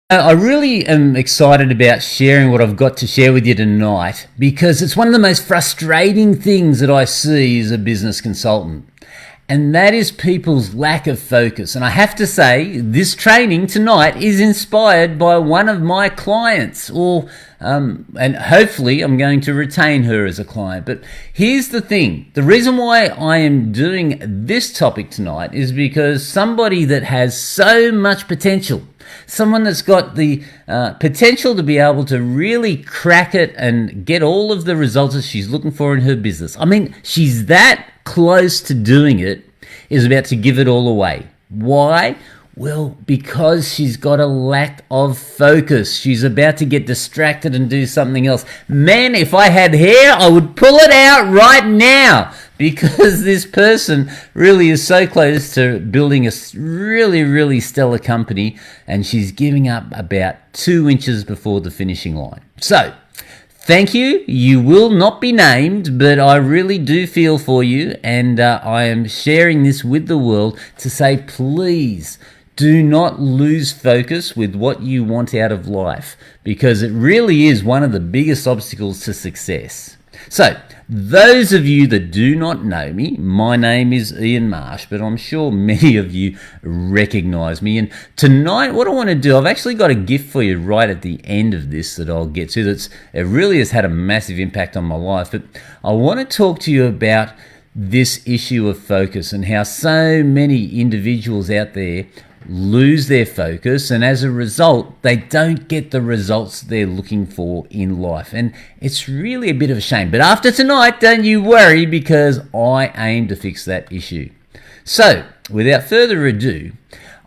I really am excited about sharing what I've got to share with you tonight because it's one of the most frustrating things that I see as a business consultant, and that is people's lack of focus. And I have to say, this training tonight is inspired by one of my clients, and hopefully I'm going to retain her as a client. But here's the thing. The reason why I am doing this topic tonight is because somebody that has so much potential, someone that's got the potential to be able to really crack it and get all of the results that she's looking for in her business. I mean, she's that close to doing it, is about to give it all away. Why? Well, because she's got a lack of focus. She's about to get distracted and do something else. Man, if I had hair, I would pull it out right now, because this person really is so close to building a really, really stellar company, and she's giving up about 2 inches before the finishing line. So, thank you. You will not be named, but I really do feel for you, and I am sharing this with the world to say, please do not lose focus with what you want out of life, because it really is one of the biggest obstacles to success. So, those of you that do not know me, my name is Ian Marsh, but I'm sure many of you recognize me. And tonight, what I want to do, I've actually got a gift for you right at the end of this that I'll get to. It really has had a massive impact on my life. But I want to talk to you about this issue of focus and how so many individuals out there lose their focus, and as a result they don't get the results they're looking for in life, and it's really a bit of a shame. But after tonight, don't you worry, because I aim to fix that issue. So without further ado,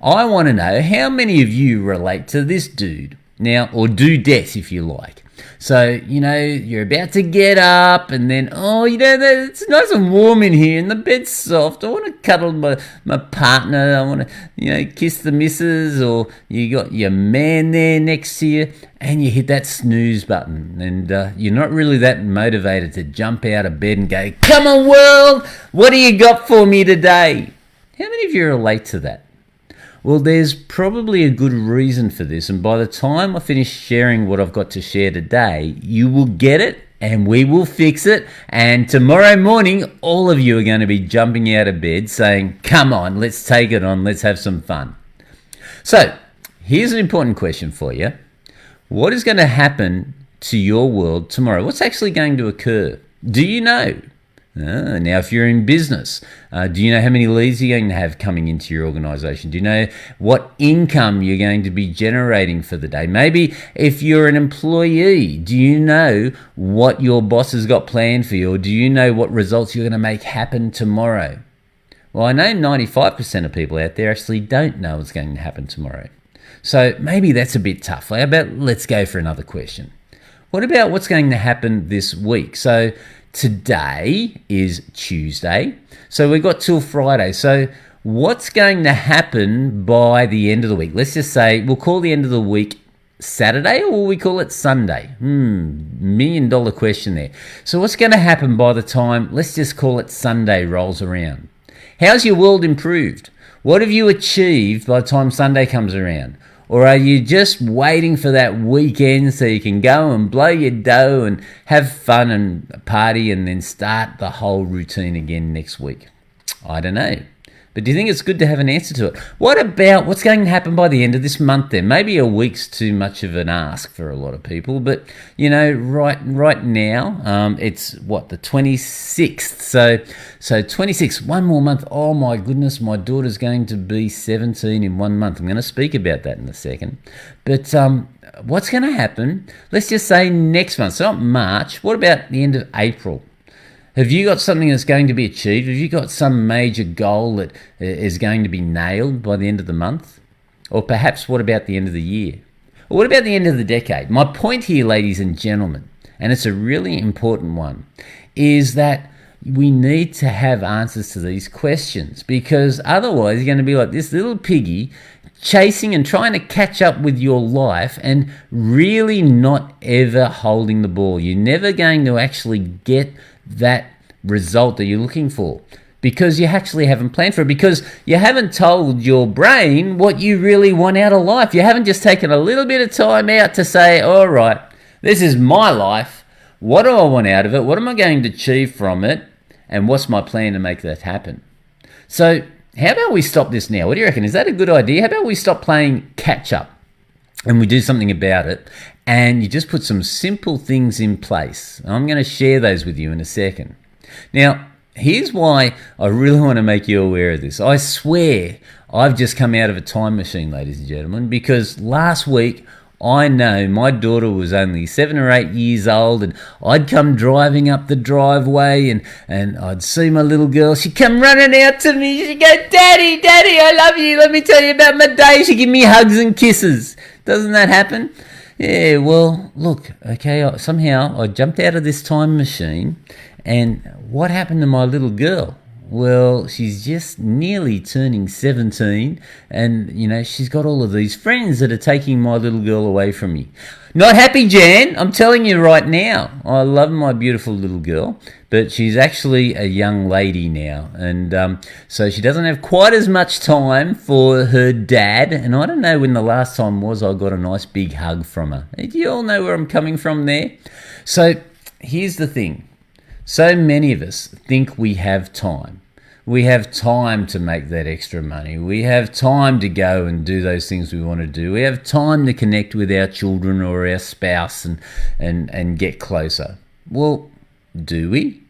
I want to know how many of you relate to this dude now, or dudette if you like. So, you're about to get up, and then, it's nice and warm in here, and the bed's soft. I want to cuddle my partner. I want to, kiss the missus, or you got your man there next to you, and you hit that snooze button, and you're not really that motivated to jump out of bed and go, "Come on, world, what do you got for me today?" How many of you relate to that? Well, there's probably a good reason for this, and by the time I finish sharing what I've got to share today, you will get it, and we will fix it, and tomorrow morning, all of you are going to be jumping out of bed saying, "Come on, let's take it on, let's have some fun." So, here's an important question for you. What is going to happen to your world tomorrow? What's actually going to occur? Do you know? Now, if you're in business, do you know how many leads you're going to have coming into your organization? Do you know what income you're going to be generating for the day? Maybe if you're an employee, do you know what your boss has got planned for you? Or do you know what results you're going to make happen tomorrow? Well, I know 95% of people out there actually don't know what's going to happen tomorrow. So maybe that's a bit tough. How about let's go for another question. What about what's going to happen this week? So today is Tuesday, so we've got till Friday. So what's going to happen by the end of the week? Let's just say we'll call the end of the week Saturday, or will we call it Sunday? $1 million question there. So what's going to happen by the time, let's just call it Sunday, rolls around? How's your world improved? What have you achieved by the time Sunday comes around? Or are you just waiting for that weekend so you can go and blow your dough and have fun and party and then start the whole routine again next week? I don't know. But do you think it's good to have an answer to it? What about what's going to happen by the end of this month then? Maybe a week's too much of an ask for a lot of people, but right now, it's the 26th. So 26, one more month. Oh my goodness, my daughter's going to be 17 in 1 month. I'm going to speak about that in a second. But what's going to happen? Let's just say next month, so not March. What about the end of April? Have you got something that's going to be achieved? Have you got some major goal that is going to be nailed by the end of the month? Or perhaps what about the end of the year? Or what about the end of the decade? My point here, ladies and gentlemen, and it's a really important one, is that we need to have answers to these questions, because otherwise you're going to be like this little piggy chasing and trying to catch up with your life and really not ever holding the ball. You're never going to actually get that result that you're looking for. because you actually haven't planned for it, because you haven't told your brain what you really want out of life. You haven't just taken a little bit of time out to say, all right, this is my life. What do I want out of it? What am I going to achieve from it? And what's my plan to make that happen? So how about we stop this now? What do you reckon? Is that a good idea? How about we stop playing catch up and we do something about it, and you just put some simple things in place? I'm going to share those with you in a second. Now, here's why I really want to make you aware of this. I swear I've just come out of a time machine, ladies and gentlemen, because last week I know my daughter was only 7 or 8 years old, and I'd come driving up the driveway and I'd see my little girl. She'd come running out to me. She'd go, Daddy, Daddy, I love you. Let me tell you about my day. She'd give me hugs and kisses. Doesn't that happen? Yeah, well, look, okay, somehow I jumped out of this time machine, and what happened to my little girl? Well, she's just nearly turning 17, and, she's got all of these friends that are taking my little girl away from me. Not happy, Jan, I'm telling you right now. I love my beautiful little girl, but she's actually a young lady now, and so she doesn't have quite as much time for her dad, and I don't know when the last time was I got a nice big hug from her. Do you all know where I'm coming from there? So here's the thing. So many of us think we have time. We have time to make that extra money. We have time to go and do those things we want to do. We have time to connect with our children or our spouse and get closer. Well, do we?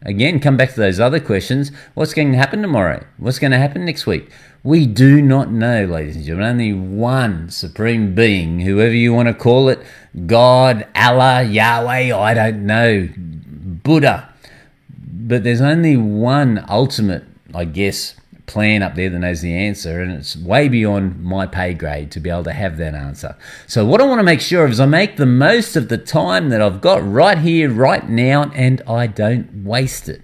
Again, come back to those other questions. What's going to happen tomorrow? What's going to happen next week? We do not know, ladies and gentlemen. Only one supreme being, whoever you want to call it, God, Allah, Yahweh, I don't know, Buddha. But there's only one ultimate, I guess, plan up there that knows the answer, and it's way beyond my pay grade to be able to have that answer. So what I want to make sure of is I make the most of the time that I've got right here, right now, and I don't waste it.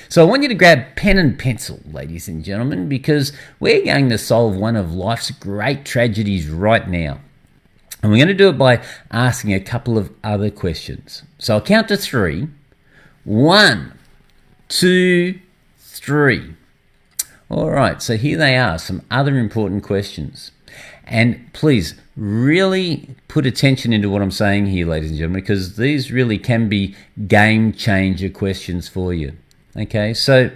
So I want you to grab pen and pencil, ladies and gentlemen, because we're going to solve one of life's great tragedies right now. And we're going to do it by asking a couple of other questions. So I'll count to 3. 1, 2, 3. All right, so here they are, some other important questions. And please really put attention into what I'm saying here, ladies and gentlemen, because these really can be game changer questions for you. Okay, so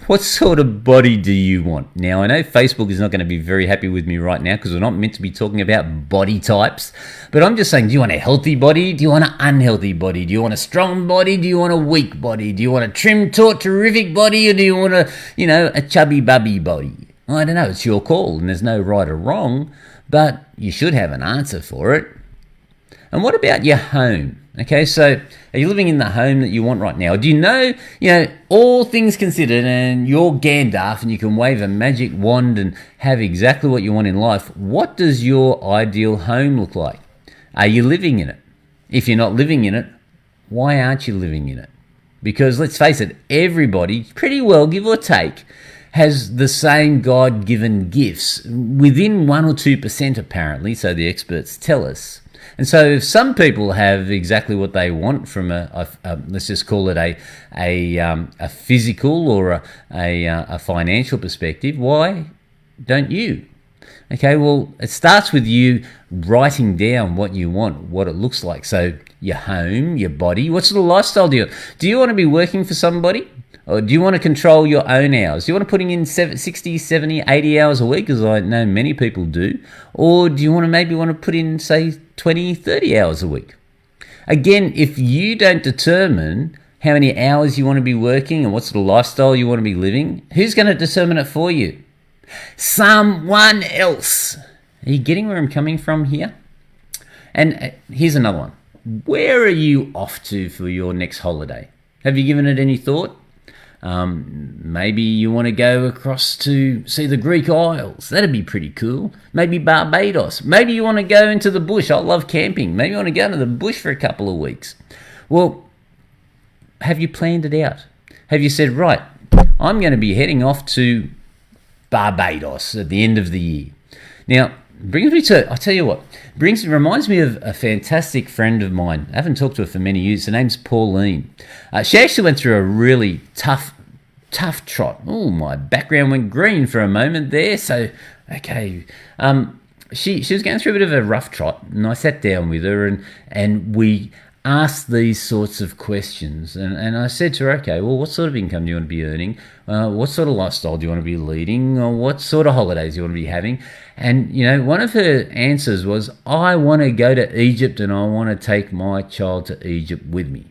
what sort of body do you want? Now, I know Facebook is not going to be very happy with me right now because we're not meant to be talking about body types, but I'm just saying, do you want a healthy body? Do you want an unhealthy body? Do you want a strong body? Do you want a weak body? Do you want a trim, taut, terrific body? Or do you want a chubby, bubby body? I don't know, it's your call, and there's no right or wrong, but you should have an answer for it. And what about your home? Okay, so are you living in the home that you want right now? Do you know, all things considered, and you're Gandalf and you can wave a magic wand and have exactly what you want in life, what does your ideal home look like? Are you living in it? If you're not living in it, why aren't you living in it? Because let's face it, everybody, pretty well, give or take, has the same God-given gifts, within 1 or 2% apparently, so the experts tell us. And so if some people have exactly what they want from a let's just call it a physical or a financial perspective, why don't you? Okay, well, it starts with you writing down what you want, what it looks like. So your home, your body, what sort of lifestyle do you want? Do you want to be working for somebody? Or do you want to control your own hours? Do you want to putting in 60, 70, 80 hours a week, as I know many people do? Or do you want to put in, say, 20, 30 hours a week? Again, if you don't determine how many hours you want to be working and what sort of lifestyle you want to be living, who's going to determine it for you? Someone else. Are you getting where I'm coming from here? And here's another one. Where are you off to for your next holiday? Have you given it any thought? Maybe you want to go across to see the Greek Isles. That'd be pretty cool. Maybe Barbados. Maybe you want to go into the bush. I love camping. Maybe you want to go into the bush for a couple of weeks. Well, have you planned it out? Have you said, right, I'm going to be heading off to Barbados at the end of the year? Now, brings me to, I tell you what, reminds me of a fantastic friend of mine. I haven't talked to her for many years. Her name's Pauline. She actually went through a really tough tough trot. Oh, my background went green for a moment there. So, okay. She was going through a bit of a rough trot, and I sat down with her and we asked these sorts of questions. And I said to her, okay, well, what sort of income do you want to be earning? What sort of lifestyle do you want to be leading? Or what sort of holidays do you want to be having? And, one of her answers was, I want to go to Egypt and I want to take my child to Egypt with me.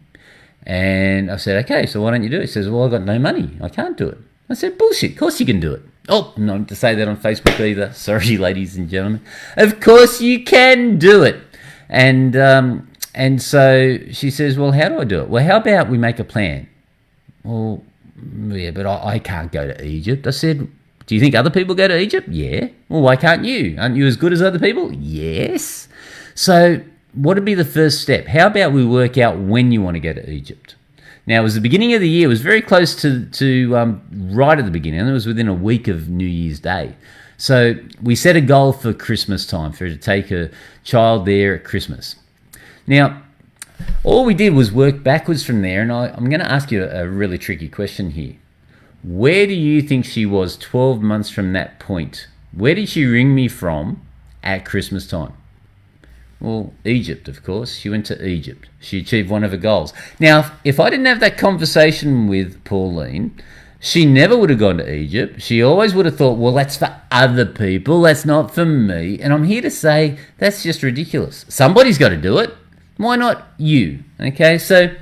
And I said, okay, so why don't you do it? He says, well, I've got no money. I can't do it. I said, bullshit. Of course you can do it. Oh, not to say that on Facebook either. Sorry, ladies and gentlemen. Of course you can do it. And so she says, well, how do I do it? Well, how about we make a plan? Well, yeah, but I can't go to Egypt. I said, do you think other people go to Egypt? Yeah. Well, why can't you? Aren't you as good as other people? Yes. So what would be the first step? How about we work out when you want to go to Egypt? Now, it was the beginning of the year. It was very close to right at the beginning. It was within a week of New Year's Day. So we set a goal for Christmas time, for her to take her child there at Christmas. Now, all we did was work backwards from there, and I'm going to ask you a really tricky question here. Where do you think she was 12 months from that point? Where did she ring me from at Christmas time? Well, Egypt, of course. She went to Egypt. She achieved one of her goals. Now, if I didn't have that conversation with Pauline, she never would have gone to Egypt. She always would have thought, well, that's for other people. That's not for me. And I'm here to say that's just ridiculous. Somebody's got to do it. Why not you? Okay, so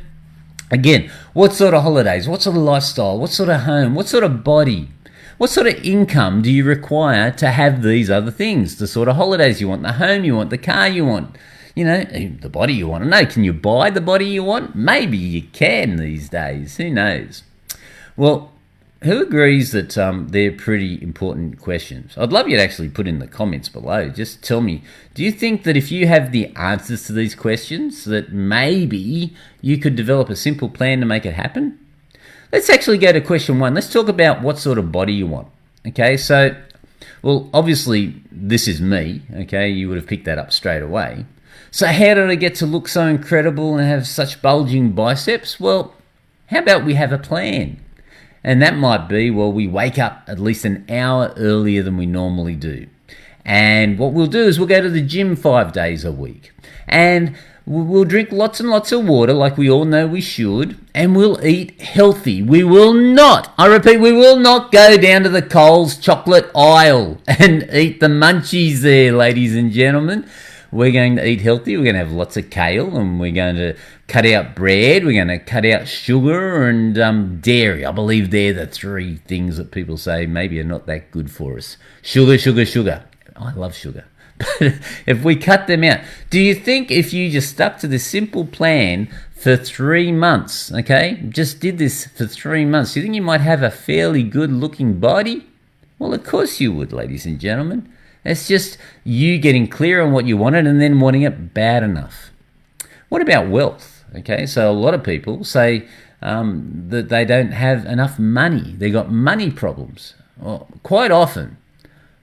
again, what sort of holidays? What sort of lifestyle? What sort of home? What sort of body? What sort of income do you require to have these other things? The sort of holidays you want, the home you want, the car you want, the body you want. No, can you buy the body you want? Maybe you can these days. Who knows? Well, who agrees that they're pretty important questions? I'd love you to actually put in the comments below. Just tell me, do you think that if you have the answers to these questions, that maybe you could develop a simple plan to make it happen? Let's actually go to question 1. Let's talk about what sort of body you want. Okay, so, well, obviously, this is me. Okay, you would have picked that up straight away. So how did I get to look so incredible and have such bulging biceps? Well, how about we have a plan? And that might be, well, we wake up at least an hour earlier than we normally do. And what we'll do is we'll go to the gym 5 days a week. And we'll drink lots and lots of water like we all know we should. And we'll eat healthy. We will not, I repeat, we will not go down to the Coles chocolate aisle and eat the munchies there, ladies and gentlemen. We're going to eat healthy. We're going to have lots of kale, and we're going to cut out bread. We're going to cut out sugar and dairy. I believe they're the 3 things that people say maybe are not that good for us. Sugar, sugar, sugar. I love sugar. But if we cut them out, do you think if you just stuck to this simple plan for 3 months, okay, just did this for 3 months, do you think you might have a fairly good-looking body? Well, of course you would, ladies and gentlemen. It's just you getting clear on what you wanted and then wanting it bad enough. What about wealth? Okay, so a lot of people say that they don't have enough money. They got money problems. Well, quite often,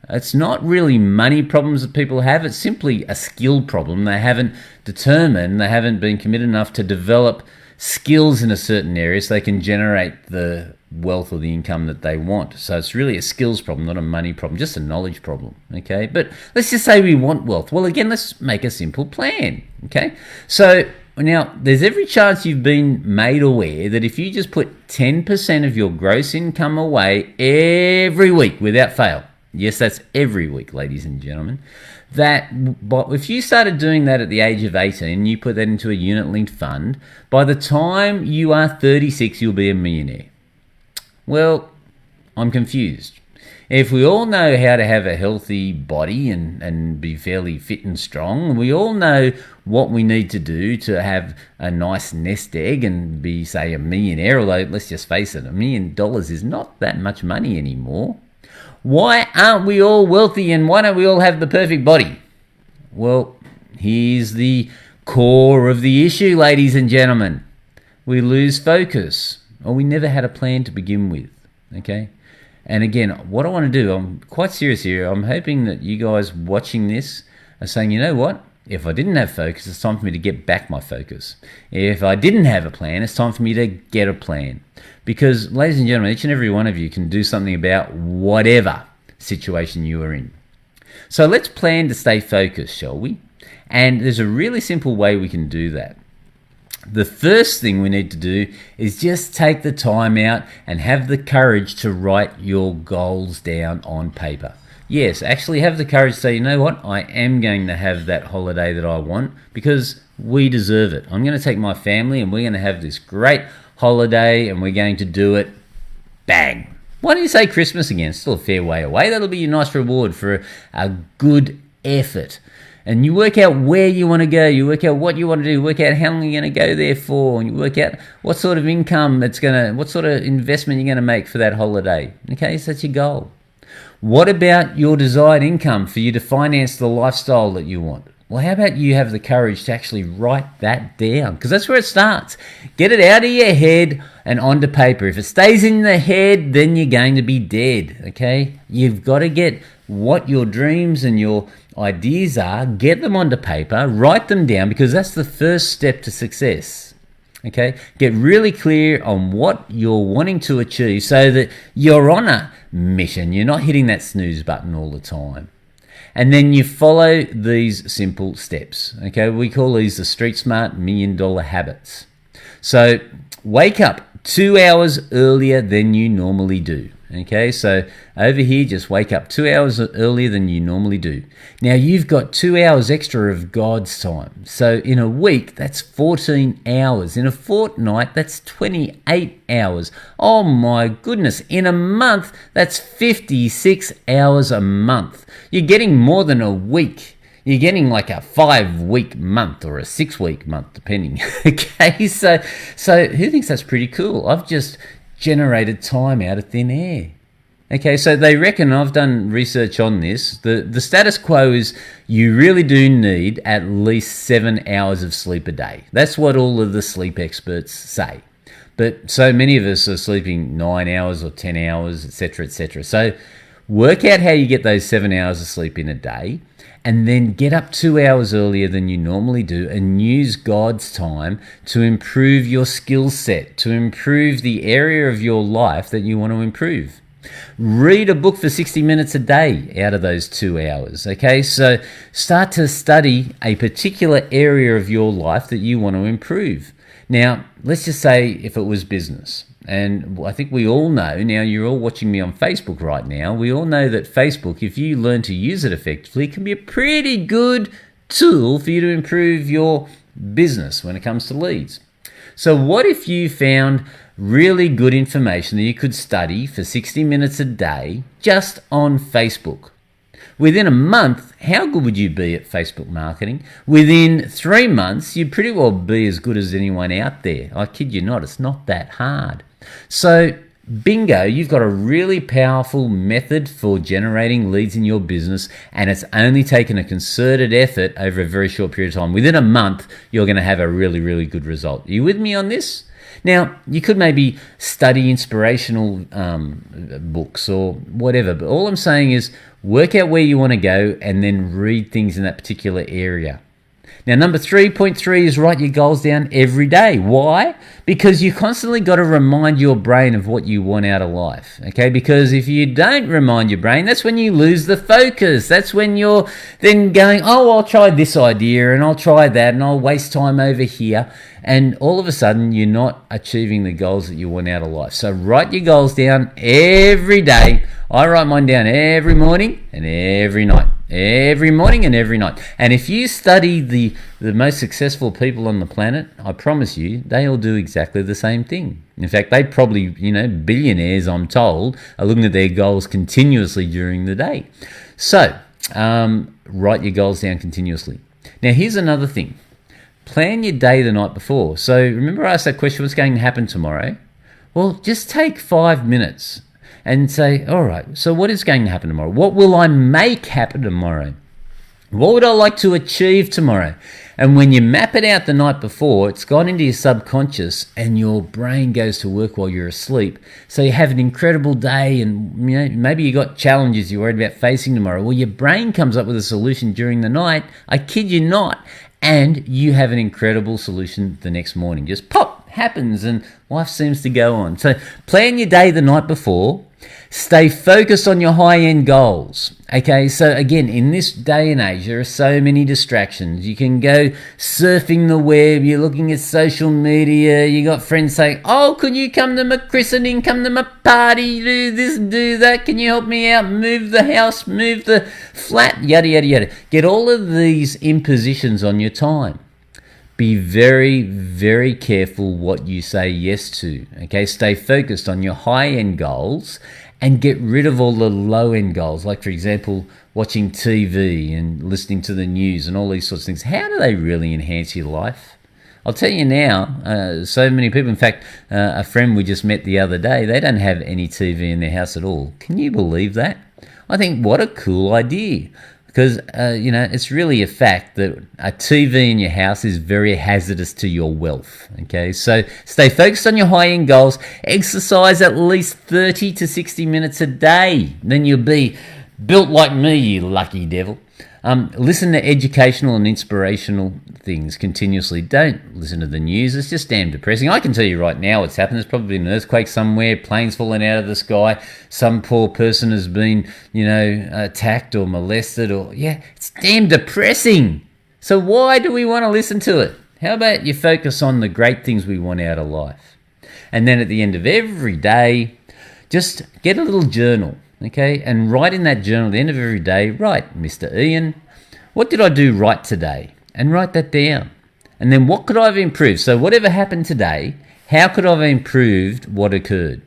it's not really money problems that people have. It's simply a skill problem. They haven't been committed enough to develop skills in a certain area so they can generate the wealth or the income that they want. So it's really a skills problem, not a money problem, just a knowledge problem, okay? But let's just say we want wealth. Well, again, let's make a simple plan, okay? So now there's every chance you've been made aware that if you just put 10% of your gross income away every week without fail, yes, that's every week, ladies and gentlemen, but if you started doing that at the age of 18, you put that into a unit-linked fund, by the time you are 36, you'll be a millionaire. Well, I'm confused. If we all know how to have a healthy body and be fairly fit and strong, we all know what we need to do to have a nice nest egg and be, say, a millionaire, although let's just face it, $1 million is not that much money anymore. Why aren't we all wealthy and why don't we all have the perfect body? Well, here's the core of the issue, ladies and gentlemen. We lose focus, or we never had a plan to begin with, okay? And again, what I want to do, I'm quite serious here. I'm hoping that you guys watching this are saying, you know what? If I didn't have focus, it's time for me to get back my focus. If I didn't have a plan, it's time for me to get a plan. Because, ladies and gentlemen, each and every one of you can do something about whatever situation you are in. So let's plan to stay focused, shall we? And there's a really simple way we can do that. The first thing we need to do is just take the time out and have the courage to write your goals down on paper. Yes, actually have the courage to say, you know what, I am going to have that holiday that I want because we deserve it. I'm going to take my family and we're going to have this great holiday and we're going to do it. Bang. Why don't you say Christmas again? It's still a fair way away. That'll be your nice reward for a good effort. And you work out where you want to go. You work out what you want to do. Work out how long you're going to go there for. And you work out what sort of income what sort of investment you're going to make for that holiday. Okay, so that's your goal. What about your desired income for you to finance the lifestyle that you want? Well, how about you have the courage to actually write that down? Because that's where it starts. Get it out of your head and onto paper. If it stays in the head, then you're going to be dead, okay? You've got to get what your dreams and your ideas are, get them onto paper, write them down, because that's the first step to success. Okay, get really clear on what you're wanting to achieve so that you're on a mission. You're not hitting that snooze button all the time. And then you follow these simple steps. Okay, we call these the Street Smart $1 Million habits. So wake up 2 hours earlier than you normally do. Okay, so over here, just wake up 2 hours earlier than you normally do. Now, you've got 2 hours extra of God's time. So in a week, that's 14 hours. In a fortnight, that's 28 hours. Oh my goodness. In a month, that's 56 hours a month. You're getting more than a week. You're getting like a 5-week month or a 6-week month, depending. Okay, so who thinks that's pretty cool? I've just generated time out of thin air. Okay, so they reckon, I've done research on this, the status quo is you really do need at least 7 hours of sleep a day. That's what all of the sleep experts say. But so many of us are sleeping 9 hours or 10 hours, etc., etc. So work out how you get those 7 hours of sleep in a day, and then get up 2 hours earlier than you normally do and use God's time to improve your skill set, to improve the area of your life that you want to improve. Read a book for 60 minutes a day out of those 2 hours, okay? So start to study a particular area of your life that you want to improve. Now, let's just say if it was business. And I think we all know, now you're all watching me on Facebook right now, we all know that Facebook, if you learn to use it effectively, can be a pretty good tool for you to improve your business when it comes to leads. So what if you found really good information that you could study for 60 minutes a day just on Facebook? Within a month, how good would you be at Facebook marketing? Within 3 months, you'd pretty well be as good as anyone out there. I kid you not, it's not that hard. So, bingo, you've got a really powerful method for generating leads in your business, and it's only taken a concerted effort over a very short period of time. Within a month, you're going to have a really, really good result. Are you with me on this? Now, you could maybe study inspirational books or whatever, but all I'm saying is work out where you want to go and then read things in that particular area. Now, number 3.3 is write your goals down every day. Why? Because you constantly got to remind your brain of what you want out of life, okay? Because if you don't remind your brain, that's when you lose the focus. That's when you're then going, oh, I'll try this idea and I'll try that and I'll waste time over here. And all of a sudden, you're not achieving the goals that you want out of life. So write your goals down every day. I write mine down every morning and every night. Every morning and every night. And if you study the most successful people on the planet, I promise you, they all do exactly the same thing. In fact, they probably, billionaires, I'm told, are looking at their goals continuously during the day. So, write your goals down continuously. Now, here's another thing. Plan your day the night before. So, remember I asked that question, what's going to happen tomorrow? Well, just take 5 minutes and say, all right, so what is going to happen tomorrow? What will I make happen tomorrow? What would I like to achieve tomorrow? And when you map it out the night before, it's gone into your subconscious and your brain goes to work while you're asleep. So you have an incredible day, and maybe you got challenges you're worried about facing tomorrow. Well, your brain comes up with a solution during the night. I kid you not. And you have an incredible solution the next morning. Just pop, happens, and life seems to go on. So plan your day the night before. Stay focused on your high-end goals. Okay, so again, in this day and age, there are so many distractions. You can go surfing the web, you're looking at social media, you got friends saying, oh, can you come to my christening, come to my party, do this, do that, can you help me out, move the house, move the flat, yada, yada, yada. Get all of these impositions on your time. Be very, very careful what you say yes to. Okay, stay focused on your high-end goals and get rid of all the low-end goals. Like, for example, watching TV and listening to the news and all these sorts of things. How do they really enhance your life? I'll tell you now, so many people, in fact, a friend we just met the other day, they don't have any TV in their house at all. Can you believe that? I think, what a cool idea. Because, it's really a fact that a TV in your house is very hazardous to your wealth, okay? So stay focused on your high-end goals. Exercise at least 30 to 60 minutes a day. Then you'll be built like me, you lucky devil. Listen to educational and inspirational things continuously. Don't listen to the news. It's just damn depressing. I can tell you right now what's happened. There's probably an earthquake somewhere, planes falling out of the sky, some poor person has been, attacked or molested, it's damn depressing. So why do we want to listen to it? How about you focus on the great things we want out of life? And then at the end of every day, just get a little journal. Okay, and write in that journal at the end of every day, write, Mr. Ian, what did I do right today? And write that down. And then what could I have improved? So whatever happened today, how could I have improved what occurred?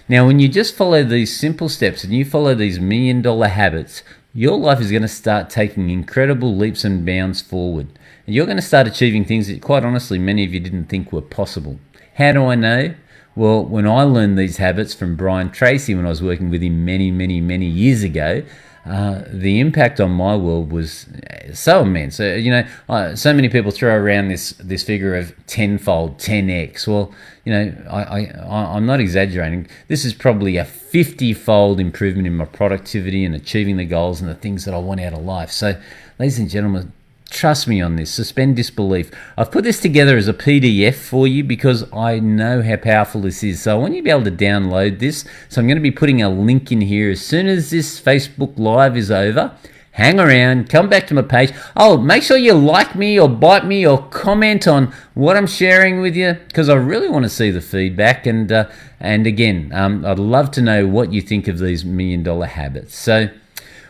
Now, when you just follow these simple steps and you follow these $1 million habits, your life is going to start taking incredible leaps and bounds forward. And you're going to start achieving things that, quite honestly, many of you didn't think were possible. How do I know? Well, when I learned these habits from Brian Tracy when I was working with him many, many, many years ago, the impact on my world was so immense. So many people throw around this figure of tenfold, 10x. Well, I'm not exaggerating. This is probably a 50-fold improvement in my productivity and achieving the goals and the things that I want out of life. So, ladies and gentlemen, trust me on this. Suspend disbelief. I've put this together as a PDF for you because I know how powerful this is. So I want you to be able to download this. So I'm going to be putting a link in here as soon as this Facebook Live is over. Hang around, come back to my page. Oh, make sure you like me or bite me or comment on what I'm sharing with you because I really want to see the feedback. And again, I'd love to know what you think of these $1 million habits. So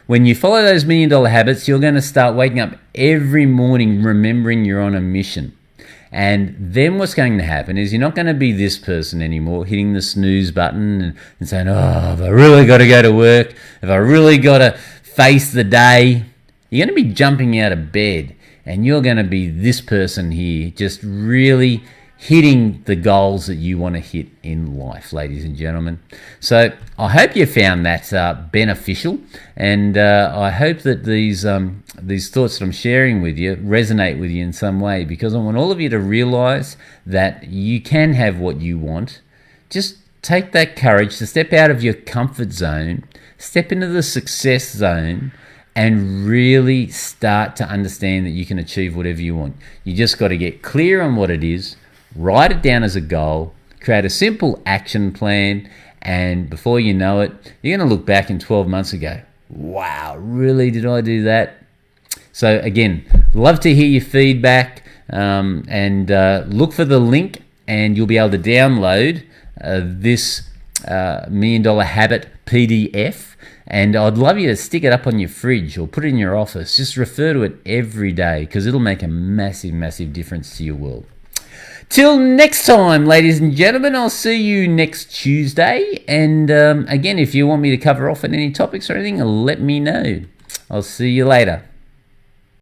when you follow those $1 million habits, you're going to start waking up every morning remembering you're on a mission. And then what's going to happen is you're not going to be this person anymore, hitting the snooze button and saying, oh, have I really got to go to work? Have I really got to face the day? You're going to be jumping out of bed and you're going to be this person here, just really hitting the goals that you want to hit in life, ladies and gentlemen. So I hope you found that beneficial, and I hope that these thoughts that I'm sharing with you resonate with you in some way, because I want all of you to realize that you can have what you want. Just take that courage to step out of your comfort zone, step into the success zone, and really start to understand that you can achieve whatever you want. You just got to get clear on what it is, write it down as a goal, create a simple action plan, and before you know it, you're going to look back in 12 months and go, wow, really, did I do that? So again, love to hear your feedback, and look for the link and you'll be able to download this $1 Million Habit PDF. And I'd love you to stick it up on your fridge or put it in your office. Just refer to it every day because it'll make a massive, massive difference to your world. Till next time, ladies and gentlemen, I'll see you next Tuesday. And again, if you want me to cover off on any topics or anything, let me know. I'll see you later.